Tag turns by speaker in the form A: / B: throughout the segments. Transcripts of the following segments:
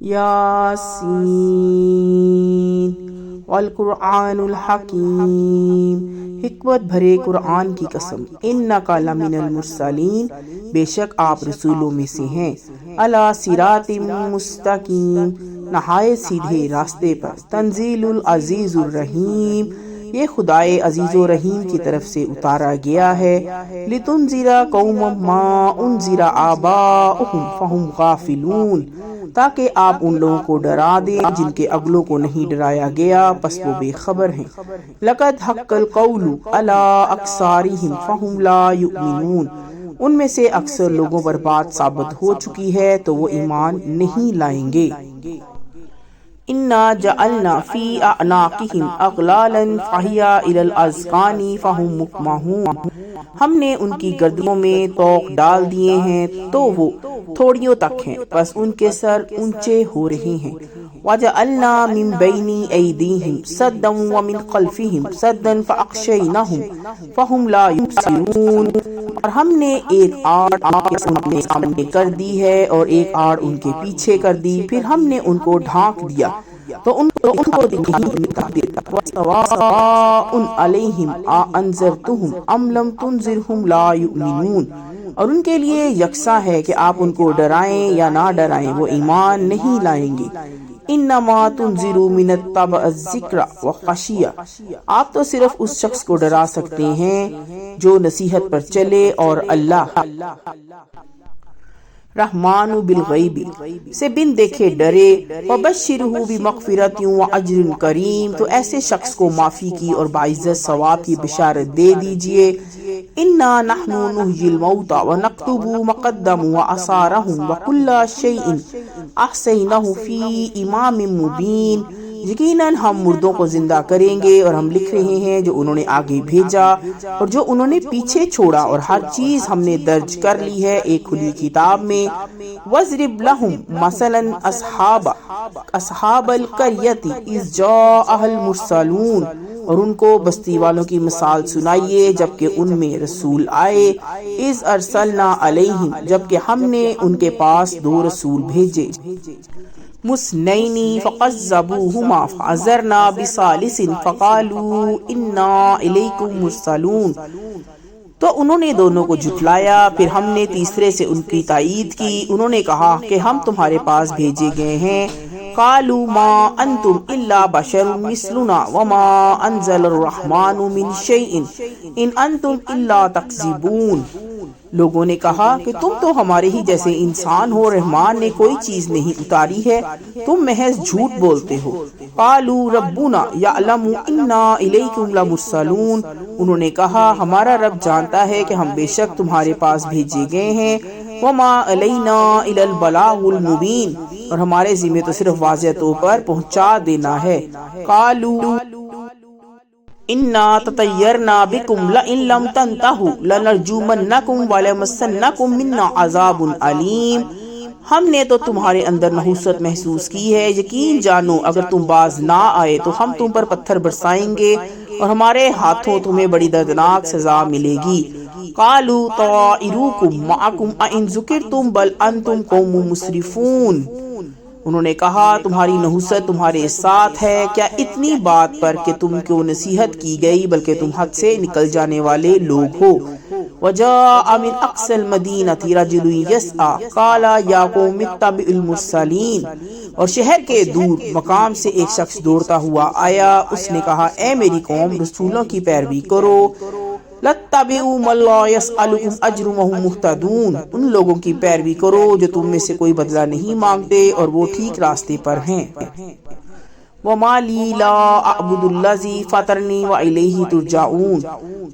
A: یاسین والقرآن الحکیم، حکمت بھرے قرآن کی قسم، انک لمن المرسلین، بے شک آپ رسولوں میں سے ہیں، علی صراط مستقیم، نہایت سیدھے راستے پر، تنزیل العزیز الرحیم، یہ خدائے عزیز و رحیم کی طرف سے اتارا گیا ہے، لتنذر قوما ما انذر آباؤہم فہم غافلون، تاکہ آپ ان لوگوں کو ڈرا دیں جن کے اگلوں کو نہیں ڈرایا گیا پس وہ بے خبر ہیں، لقد حق القول علی اکثرہم فہم لا یؤمنون، ان میں سے اکثر لوگوں پر بات ثابت ہو چکی ہے تو وہ ایمان نہیں لائیں گے۔ انا جعلنا فی اعناقہم اغلالا فہی الی الاذقان فہم مقمحون، ہم نے ان کی گردنوں میں طوق ڈال دیے ہیں تو وہ تھوڑیوں تک ہیں، بس ان کے سر اونچے ہو رہے ہیں، وجعلنا من بین ایدیہم سدا ومن خلفہم سدا فاغشیناہم فہم لا یبصرون، اور ہم نے ایک آڑ ان کے سامنے کر دی ہے اور ایک آڑ ان کے پیچھے کر دی، پھر ہم نے ان کو ڈھانک دیا تو ان کو نہیں ملتا دیتا، وَسَوَاءٌ عَلَيْهِمْ أَأَنذَرْتَهُمْ أَمْ لَمْ تُنذِرْهُمْ لَا يُؤْمِنُونَ، اور ان کے لیے یکساں ہے کہ آپ ان کو ڈرائیں یا نہ ڈرائیں وہ ایمان نہیں لائیں گے۔ انما تنذر من اتبع الذکر وخشی، آپ تو صرف اس شخص کو ڈرا سکتے ہیں جو نصیحت پر چلے اور اللہ رحمان بالغیب سے بن دیکھے ڈرے، وبشرہ بمغفرۃ واجر کریم، تو ایسے شخص کو معافی کی اور باعزت ثواب کی بشارت دے دیجئے۔ انا نحن نحیی الموتى ونکتب ما قدموا وآثارهم وکل شیء احصیناہ فی امام مبین، یقیناً ہم مردوں کو زندہ کریں گے اور ہم لکھ رہے ہیں جو انہوں نے آگے بھیجا اور جو انہوں نے پیچھے چھوڑا، اور ہر چیز ہم نے درج کر لی ہے ایک کھلی کتاب میں۔ وَاضْرِبْ لَهُمْ مَثَلًا أَصْحَابَ الْقَرْيَةِ إِذْ جَاءَهَا الْمُرْسَلُونَ، اور ان کو بستی والوں کی مثال سنائیے جبکہ ان میں رسول آئے، اِذْ أَرْسَلْنَا عَلَيْهِمْ، جبکہ ہم نے ان کے پاس دو رسول بھیجے، مسنین فقذبوہما فعزرنا بثالث فقالوا انا الیکم مرسلون، تو انہوں نے دونوں کو جھٹلایا، پھر ہم نے تیسرے سے ان کی تائید کی، انہوں نے کہا کہ ہم تمہارے پاس بھیجے گئے ہیں، قالوا ما انتم الا بشر مثلنا وما انزل الرحمن من شیء ان انتم الا تکذبون، لوگوں نے کہا کہ تم تو ہمارے ہی جیسے انسان ہو، رحمان نے کوئی چیز نہیں اتاری ہے، تم محض جھوٹ بولتے ہو۔ قالوا ربنا یعلم انا الیکم لمرسلون، انہوں نے کہا ہمارا رب جانتا ہے کہ ہم بے شک تمہارے پاس بھیجے گئے ہیں، وما علینا الا البلاغ المبین، اور ہمارے ذمہ تو صرف واضح طور پر پہنچا دینا ہے۔ قالوا انا تطیرنا بکم لئن لم تنتہوا لنرجمنکم ولمسنکم منا عذاب علیم، ہم نے تو تمہارے اندر نحوست محسوس کی ہے، یقین جانو اگر تم باز نہ آئے تو ہم تم پر پتھر برسائیں گے اور ہمارے ہاتھوں تمہیں بڑی دردناک سزا ملے گی۔ قالوا طائرکم معکم ان ذکرتم بل انتم قوم مسرفون، انہوں نے کہا تمہاری نحوست تمہارے ساتھ ہے، کیا اتنی بات پر کہ تم کو نصیحت کی گئی بلکہ تم حد سے نکل جانے والے لوگ ہو۔ وجاء من اقصى المدینۃ رجل یسعى قال یا قوم اتبعوا المرسلین، اور شہر کے دور مقام سے ایک شخص دوڑتا ہوا آیا، اس نے کہا اے میری قوم رسولوں کی پیروی کرو، لَاتَّبِعُوا مَن لَّا يَسْأَلُكُمْ أَجْرًا وَهُم مُّهْتَدُونَ، ان لوگوں کی پیروی کرو جو تم میں سے کوئی بدلہ نہیں مانگتے اور وہ ٹھیک راستے پر ہیں۔ وَمَا لِي لَا أَعْبُدُ الَّذِي فَطَرَنِي وَإِلَيْهِ تُرْجَعُونَ،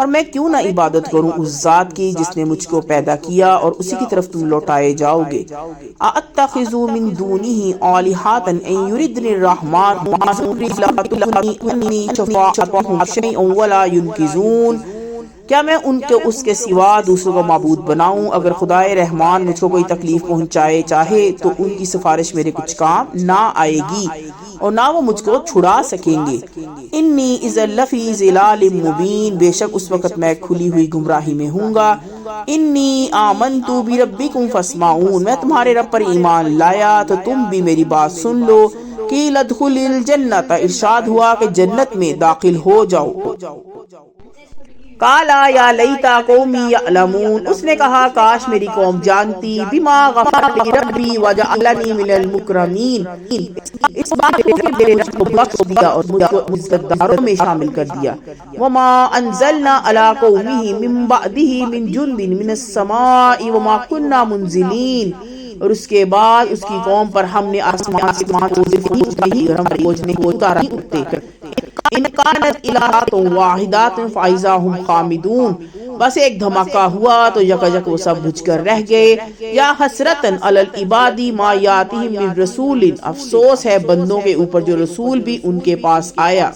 A: اور میں کیوں نہ عبادت کروں اس ذات کی جس نے مجھ کو پیدا کیا اور اسی کی طرف تم لوٹائے جاؤ گے۔ أَأَتَّخِذُ مِن دُونِهِ آلِهَةً إِن يُرِدْنِ الرَّحْمَٰنُ بِضُرٍّ لَّا تُغْنِ عَنِّي شَفَاعَتُهُمْ شَيْئًا وَلَا يُنقِذُونِ، کیا میں ان کے اس کے سوا دوسروں کو معبود بناؤں؟ اگر خدائے رحمان مجھ کو کوئی تکلیف پہنچائے چاہے تو ان کی سفارش میرے کچھ کام نہ آئے گی اور نہ وہ مجھ کو چھڑا سکیں گے۔ انی اذا لفی ضلال مبین، بے شک اس وقت میں کھلی ہوئی گمراہی میں ہوں گا۔ انی آمنت بربکم فاسمعون، میں تمہارے رب پر ایمان لایا تو تم بھی میری بات سن لو۔ قیل ادخل الجنۃ، ارشاد ہوا کہ جنت میں داخل ہو جاؤ۔ قالا یا لیتا قومی یعلمون، اس نے کہا کاش میری قوم جانتی، بما غفر لی ربی وجعلنی من المکرمین، اس بات کو کہ میرے رب کو بخش دیا اور مجھ کو عزتداروں میں شامل کر دیا۔ وما انزلنا علی قومہ من بعدہ من جند من السماء وما كنا منزلین، اور اس کے بعد اس کی قوم پر ہم نے آسمان سے نہیں اتارا کرتے۔ ان کانت الہات واحدات فاذا ہم خامدون، بس ایک دھماکہ ہوا تو یکجک وہ سب بجھ کر رہ گئے۔ یا حسرتن علی العباد ما یاتہم من رسول، افسوس ہے بندوں کے اوپر جو رسول بھی ان کے پاس آیا۔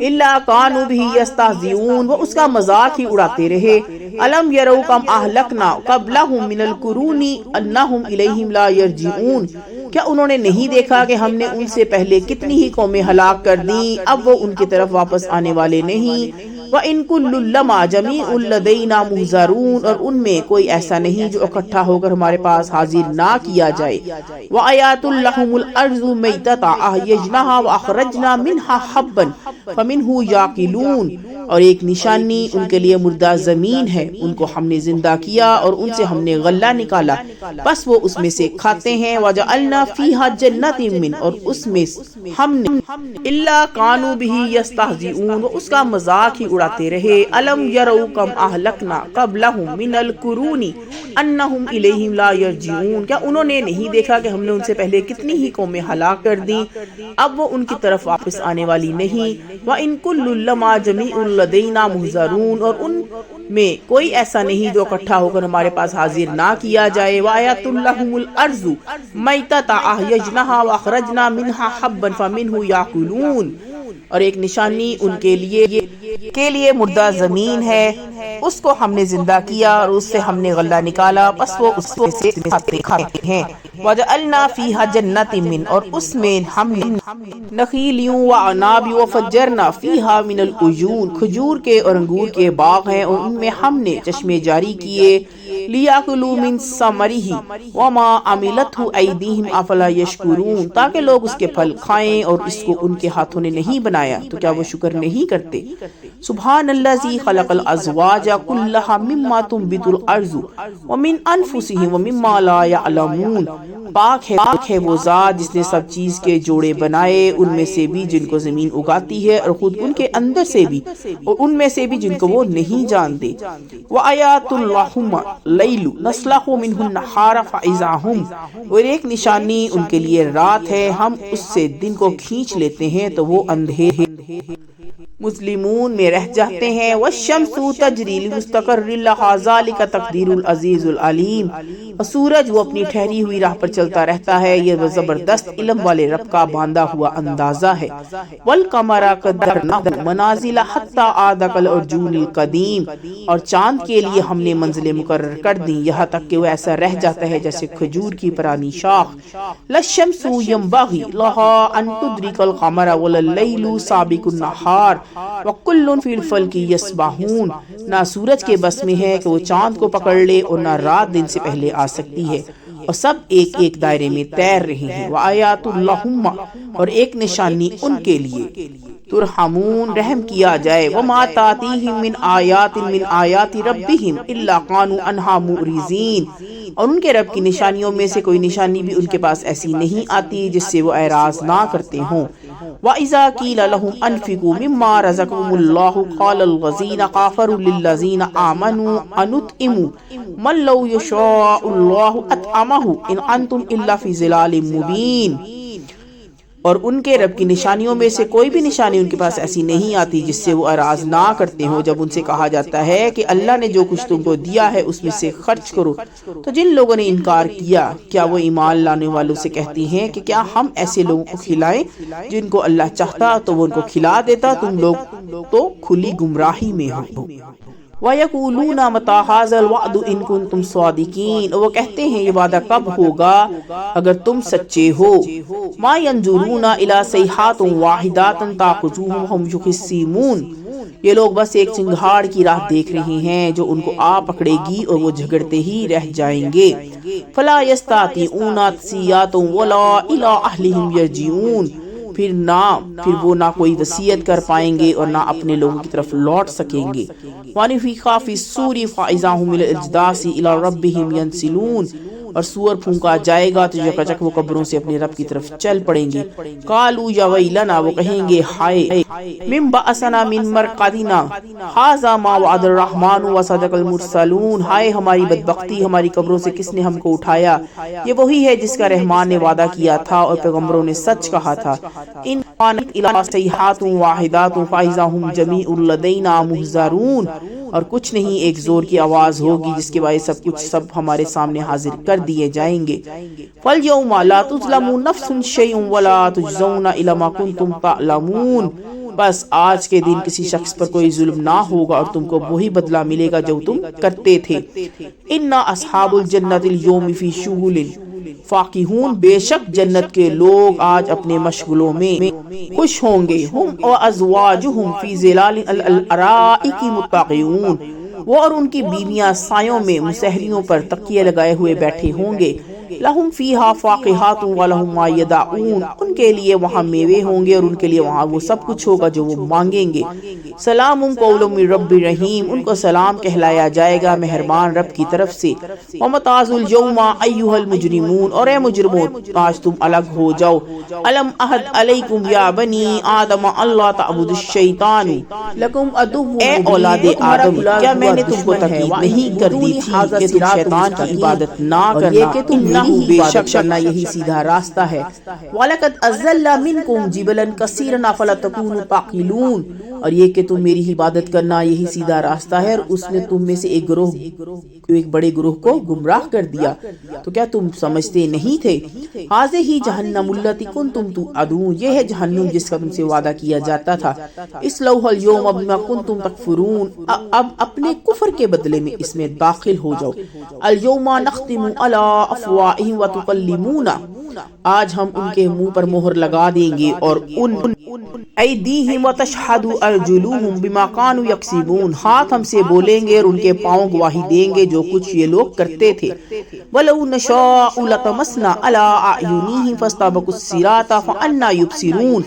A: الا کانوا بہ یستہزئون، وہ اس کا مذاق ہی اڑاتے رہے۔ الم یروا کم اہلکنا قبلہم من القرون انہم الیہم لا یرجعون، کیا انہوں نے نہیں دیکھا کہ ہم نے ان سے پہلے کتنی ہی قومیں ہلاک کر دیں، اب وہ ان کی طرف واپس آنے والے نہیں۔ وَإِن كُلٌّ لَّمَّا جَمِيعٌ لَّدَيْنَا مُحْضَرُونَ، اور ان میں کوئی ایسا نہیں جو اکٹھا ہو کر ہمارے پاس حاضر نہ کیا جائے۔ وَآيَاتٌ لَّهُمُ الْأَرْضُ مَيْتَةً أَحْيَيْنَاهَا وَأَخْرَجْنَا مِنْهَا حَبًّا فَمِنْهُ يَأْكُلُونَ، اور ایک نشانی ان کے لیے مردہ زمین ہے، ان کو ہم نے زندہ کیا اور ان سے ہم نے غلہ نکالا، بس وہ اس میں سے کھاتے ہیں۔ وَجَعَلْنَا فِيهَا جَنَّاتٍ مِّن، اور اس میں ہم نے إِلَّا كَانُوا بِهِ يَسْتَهْزِئُونَ، وہ اس کا مذاق ہی اڑاتے رہے۔ الم یروا کم اہلکنا قبلہم من القرون انہم الیہم لا یرجعون، کیا انہوں نے نہیں دیکھا کہ ہم نے ان سے پہلے کتنی ہی قومیں ہلاک کر دیں، اب وہ ان کی طرف واپس آنے والی نہیں۔ وَإِن كُلٌّ لَّمَّا جَمِيعٌ لَّدَيْنَا مُحْضَرُونَ، اور ان میں کوئی ایسا نہیں جو اکٹھا ہو کر ہمارے پاس حاضر نہ کیا جائے۔ وَآيَاتٌ لَّهُمُ الْأَرْضُ مَيْتَةً أَحْيَيْنَاهَا وَأَخْرَجْنَا مِنْهَا حَبًّا فَمِنْهُ يَأْكُلُونَ، اور ایک نشانی ان کے لیے مردہ زمین ہے، اس کو ہم نے زندہ کیا اور اس سے ہم نے غلہ نکالا، بس وہ اس میں سے کھاتے ہیں۔ وَجَعَلْنَا فِيهَا جَنَّاتٍ مِّن، اور اس میں ہم نے نخیلیوں وعناب وفجرنا فِيهَا مِنَ الْعُيُونِ، کھجور کے اور انگور کے باغ ہیں اور ان میں ہم نے چشمے جاری کیے۔ لِيَأْكُلُوا مِن ثَمَرِهِ وَمَا عَمِلَتْهُ أَيْدِيهِمْ أَفَلَا يَشْكُرُونَ، تاکہ لوگ اس کے پھل کھائیں اور اس کو ان کے ہاتھوں نے نہیں بنایا تو کیا وہ شکر نہیں کرتے۔ سبحان الذی خلق الازواج کلها مما تنبت الارض ومن انفسهم ومما لا يعلمون، پاک ہے وہ ذات جس نے سب چیز کے جوڑے بنائے، ان میں سے بھی جن کو زمین اگاتی ہے اور خود ان کے اندر سے بھی اور ان میں سے بھی جن کو وہ نہیں جانتے۔ وآیات لہم اللیل نسلخ منہ النہار فاذا ہم، اور ایک نشانی ان کے لیے رات ہے، ہم اس سے دن کو کھینچ لیتے ہیں تو وہ اندھیرے مظلمون میں رہ جاتے ہیں۔ والشمس تجری لمستقر لها ذلك تقدیر العزیز العلیم، اور سورج وہ اپنی ٹھہری ہوئی راہ پر چلتا رہتا ہے، یہ وہ زبردست علم والے رب کا باندھا ہوا اندازہ ہے۔ والقمر قدرناه منازل حتى عاد كالعرجون القدیم، اور چاند کے لیے ہم نے منزلیں مقرر کر دیں یہاں تک کہ وہ ایسا رہ جاتا ہے جیسے کھجور کی پرانی شاخ۔ للشمس ينبغي لها ان تدرك القمر ولا الليل سابق النهار وَكُلٌّ فِي الْفَلْكِ يَسْبَحُونَ، نہ سورج کے بس میں ہے کہ وہ چاند کو پکڑ لے اور نہ رات دن سے پہلے آ سکتی ہے، اور سب ایک ایک دائرے میں تیر رہے ہیں۔ وَآيَاتٌ لَّهُمْ، اور ایک نشانی ان کے لیے ترحمون، رحم کیا جائے۔ وَمَا تَأْتِيهِم مِّنْ آيَاتٍ مِّنْ آيَاتِ رَبِّهِمْ إِلَّا كَانُوا عَنْهَا مُعْرِضِينَ، اور ان کے رب کی نشانیوں میں سے کوئی نشانی بھی ان کے پاس ایسی نہیں آتی جس سے وہ اعراض نہ کرتے ہوں۔ وَإِذَا قِيلَ لَهُمْ أَنفِقُوا مِمَّا رَزَقَكُمُ اللَّهُ قَالَ الَّذِينَ كَفَرُوا لِلَّذِينَ آمَنُوا أَنُطْعِمُ مَن لَّوْ يَشَاءُ اللَّهُ أَطْعَمَهُ إِنْ أَنتُمْ إِلَّا فِي ضِلَالٍ مُّبِينٍ، اور ان کے رب کی نشانیوں میں سے کوئی بھی نشانی ان کے پاس ایسی نہیں آتی جس سے وہ اعراض نہ کرتے ہوں۔ جب ان سے کہا جاتا ہے کہ اللہ نے جو کچھ تم کو دیا ہے اس میں سے خرچ کرو، تو جن لوگوں نے انکار کیا کیا وہ ایمان لانے والوں سے کہتی ہیں کہ کیا ہم ایسے لوگوں کو کھلائیں جن کو اللہ چاہتا تو وہ ان کو کھلا دیتا، تم لوگ تو کھلی گمراہی میں ہو۔ وَيَقُولُونَ مَتَى هَٰذَا الْوَعْدُ إِن كُنتُمْ صَادِقِينَ، اور وہ کہتے ہیں یہ وعدہ کب ہوگا اگر تم سچے ہو۔ مَا يَنظُرُونَ إِلَىٰ صَيْحَةٍ وَاحِدَةٍ تَأْخُذُهُمْ وَهُمْ يَخِصِّمُونَ، یہ لوگ بس ایک چنگھاڑ کی راہ دیکھ رہے ہیں جو ان کو آ پکڑے گی اور وہ جھگڑتے ہی رہ جائیں گے۔ فَلَا يَسْتَطِيعُونَ تَصْفِيَةً وَلَا إِلَىٰ أَهْلِهِمْ يَرْجِعُونَ، پھر وہ نہ کوئی وصیت کر پائیں گے اور نہ اپنے لوگوں کی طرف لوٹ سکیں گے۔ وَنُفِخَ فِي الصُّورِ فَإِذَا هُمْ مِنَ الْأَجْدَاثِ إِلَىٰ رَبِّهِمْ يَنسِلُونَ، اور سور پھونکا جائے گا تو یکجک وہ قبروں سے اپنے رب کی طرف چل پڑیں گے۔ قالوا یا ویلنا، وہ کہیں گے ہائے، من بعثنا من مرقدنا ھذا ما وعد الرحمن وصدق المرسلون، ہائے ہماری بدبختی، ہماری قبروں سے کس نے ہم کو اٹھایا، یہ وہی ہے جس کا رحمان نے وعدہ کیا تھا اور پیغمبروں نے سچ کہا تھا۔ ان كانت الا صيحات واحدات فاذا هم جميع لدينا محضرون، اور کچھ نہیں ایک زور کی آواز ہوگی جس کے باعث سب ہمارے سامنے حاضر کر دیے جائیں گے۔ فَالْيَوْمَ لَا تُظْلَمُ نَفْسٌ شَيْئًا وَلَا تُجْزَوْنَ إِلَّا مَا كُنتُمْ تَعْلَمُونَ، بس آج کے دن کسی شخص پر کوئی ظلم نہ ہوگا اور تم کو وہی بدلہ ملے گا جو تم کرتے تھے۔ إِنَّ أَصْحَابُ الْجَنَّةِ الْيَوْمِ فِي شُغُلٍ فاقہون، بے شک جنت کے لوگ آج اپنے مشغلوں میں خوش ہوں گے۔ ہم وازواجہم فی ظلال الارائک متقیون، وہ اور ان کی بیویاں سایوں میں مسہریوں پر تکیے لگائے ہوئے بیٹھے ہوں گے۔ لہم فیہا فاقہات ولہم ما یدعون، ان کے لیے وہاں میوے ہوں گے اور ان کے لیے وہاں وہ سب کچھ ہوگا جو وہ مانگیں گے۔ سلام قول من رب رحیم، ان کو سلام کہلایا جائے گا مہربان رب کی طرف سے۔ ومتازوا اليوم ایھا المجرمون، اور اے مجرموں آج تم الگ ہو جاؤ۔ الم عہد علیکم یا بنی آدم اللہ تعبدوا الشیطان لکم عدو، اے اولاد آدم کیا میں نے تم کو تکلیف نہیں کر دی تھی کہ تم شیطان کی عبادت نہ کرنا، کہ تم بے شک کرنا یہی سیدھا راستہ ہے۔ وَلَقَدْ أَضَلَّ مِنْكُمْ جِبَلًا كَثِيرًا أَفَلَا تَكُونُوا تَعْقِلُونَ، اور یہ کہ تم میری عبادت کرنا یہی سیدھا راستہ ہے، اور اس نے تم میں سے ایک بڑے گروہ کو گمراہ کر دیا، تو کیا تم سمجھتے نہیں تھے؟ هَٰذِهِ جَهَنَّمُ الَّتِي كُنتُمْ تُوعَدُونَ، یہ ہے جہنم جس کا تم سے وعدہ کیا جاتا تھا۔ اصلوها اليوم بما كنتم تكفرون، اب اپنے کفر کے بدلے میں اس میں داخل ہو جاؤ۔ اليوم نختم على افواہہم وتکلمونا، آج ہم ان کے منہ پر مہر لگا دیں گے اور ایدیہم وتشہد ارجلہم بما كانوا یکسبون، ہاتھ ہم سے بولیں گے اور ان کے پاؤں گواہی دیں گے جو کچھ یہ لوگ کرتے تھے۔ وَلَوْ نَشَاءُ لَطَمَسْنَا عَلَىٰ أَعْيُنِهِمْ فَاسْتَبَقُوا الصِّرَاطَ فَأَنَّىٰ يُبْصِرُونَ،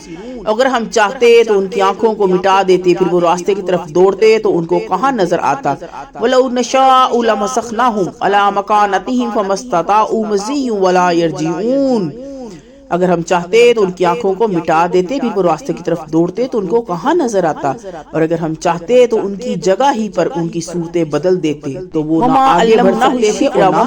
A: اگر ہم چاہتے تو ان کی آنکھوں کو مٹا دیتے، پھر وہ راستے کی طرف دوڑتے تو ان کو کہاں نظر آتا۔ وَلَوْ نَشَاءُ لَمَسَخْنَاهُمْ عَلَىٰ مَكَانَتِهِمْ فَمَا اسْتَطَاعُوا مَضِيًّا وَلَا يَرْجِعُونَ، اگر ہم چاہتے تو ان کی آنکھوں کو مٹا دیتے، پھر وہ راستے کی طرف دوڑتے تو ان کو کہاں نظر آتا، اور اگر ہم چاہتے تو ان کی جگہ ہی پر ان کی صورتیں بدل دیتے تو وہ نہ آگے بڑھ سکتے تھے اور نہ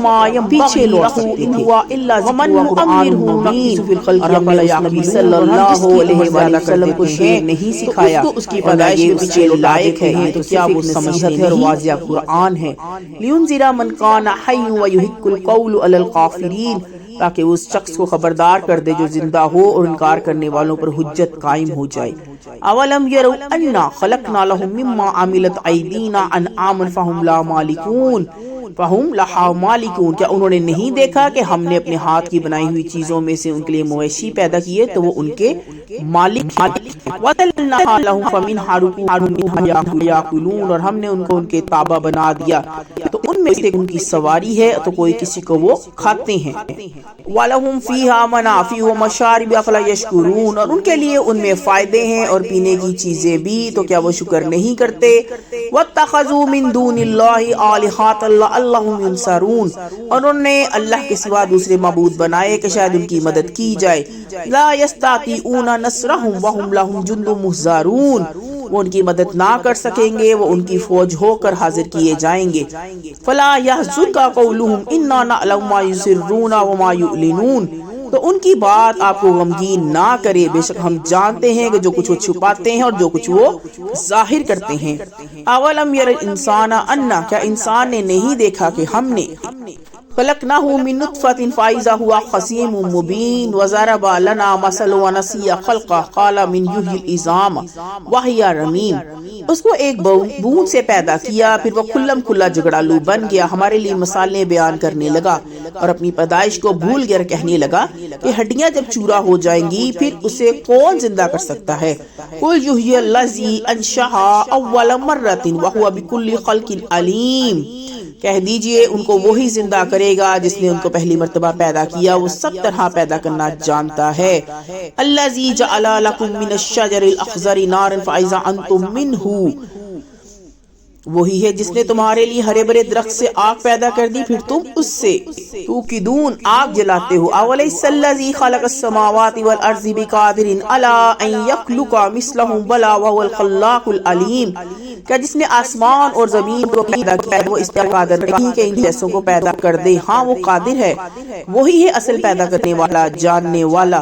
A: پیچھے لوٹ سکتے تھے۔ وَمَن نُعَمِّرْهُ نَنكِسْهُ فِي الْخَلْقِ أَفَلَا يَعْقِلُونَ، صلی اللہ علیہ وسلم کو شعر نہیں سکھایا تو اس کی پیدائش کے پیچھے لائق ہے تو کیا وہ سمجھتے ہیں؟ اور واضح قرآن ہے۔ لِيُنذِرَ مَن كَانَ حَيًّا وَيُحِقَّ الْقَوْلُ عَلَى الْكَافِرِينَ، تاکہ اس شخص کو خبردار کر دے جو زندہ ہو اور انکار کرنے والوں پر حجت قائم ہو جائے۔ اولم یروا انا خلقنا لهم مما عملت ایدینا انعاما فهم لها مالکون، کیا انہوں نے نہیں دیکھا کہ ہم نے اپنے ہاتھ کی بنائی ہوئی چیزوں میں سے ان کے لیے مویشی پیدا کیے تو وہ ان کے مالک ہیں۔ وَذَلَّلْنَاهَا لَهُمْ فَمِنْهَا رُكُوبُهُمْ وَمِنْهَا يَأْكُلُونَ، اور ہم نے ان کو ان کے تابع بنا دیا تو ان میں سے ان کی سواری ہے تو کوئی کسی کو وہ کھاتے ہیں۔ وَلَهُمْ فِيهَا مَنَافِعُ وَمَشَارِبُ أَفَلَا يَشْكُرُونَ، اور ان کے لیے ان میں فائدے ہیں اور پینے کی چیزیں بھی، تو کیا وہ شکر نہیں کرتے؟ وَاتَّخَذُوا مِن دُونِ اللَّهِ آلِهَةً لَعَلَّهُمْ يُنصَرُونَ، اور انہوں نے اللہ کے سوا دوسرے معبود بنائے کہ شاید ان کی مدد کی جائے۔ لَا يَسْتَطِيعُونَ نَصْرَهُمْ وَهُمْ لَهُمْ جُندٌ مُحْضَرُونَ، وہ ان کی مدد نہ کر سکیں گے، وہ ان کی فوج ہو کر حاضر کیے جائیں گے۔ فَلَا يَحْزُنْكَ قَوْلُهُمْ إِنَّا نَعْلَمُ مَا يُسِرُّونَ وَمَا يُعْلِنُونَ، تو ان کی بات آپ کو غمگین نہ کرے، بے شک ہم جانتے ہیں کہ جو کچھ وہ چھپاتے ہیں اور جو کچھ وہ ظاہر کرتے ہیں۔ اولم یر الانسان انا، کیا انسان نے نہیں دیکھا کہ ہم نے خلقناه من نطفة فإذا هو خصيم مبين وضرب لنا مثلا ونسي خلقه قال من يحيي العظام وهي رميم. اس کو ایک بوند سے پیدا کیا، پھر وہ کھلم کھلا جھگڑالو بن گیا، ہمارے لیے مثالیں بیان کرنے لگا اور اپنی پیدائش کو بھول کر کہنے لگا کہ ہڈیاں جب چورا ہو جائیں گی پھر اسے کون زندہ کر سکتا ہے؟ قل یحیی الذی انشأها اول مرۃ وہو بکل خلق علیم. کہہ دیجئے ان کو وہی زندہ کرے گا جس نے ان کو پہلی مرتبہ پیدا کیا، وہ سب طرح پیدا کرنا جانتا ہے. الذی جعل لکم من الشجر الاخضر نارا فاذا انتم منہ، وہی ہے جس نے تمہارے لیے ہرے بھرے درخت سے آگ پیدا کر دی پھر تم اس سے توقدون آگ جلاتے ہو. اولیس الذی خلق السماوات والارض بقادر علی ان یخلق مثلهم بلی وهو الخلاق العلیم. کیا جس نے آسمان اور زمین کو پیدا کیا ہے وہ اس پر قادر نہیں کہ ان جیسوں کو پیدا کر دے؟ ہاں وہ قادر ہے، وہی ہے اصل پیدا کرنے والا، جاننے والا.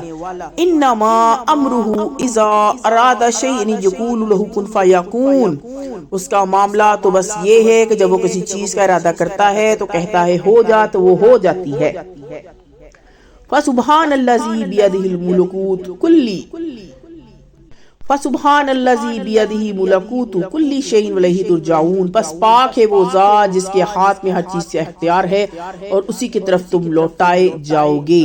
A: انما امرہ اذا اراد شیئا یقول له کن فیکون. اس کا معاملہ تو بس یہ ہے کہ جب وہ کسی چیز کا ارادہ کرتا ہے تو کہتا ہے ہو جا تو وہ ہو جاتی ہے. فسبحان الذی بیدہ الملکوت کلی فسبحان الذی بیدہ ملکوت کل شیء والیہ ترجعون. پس پاک ہے وہ ذات جس کے ہاتھ میں ہر چیز سے اختیار ہے اور اسی کی طرف تم لوٹائے جاؤ گے.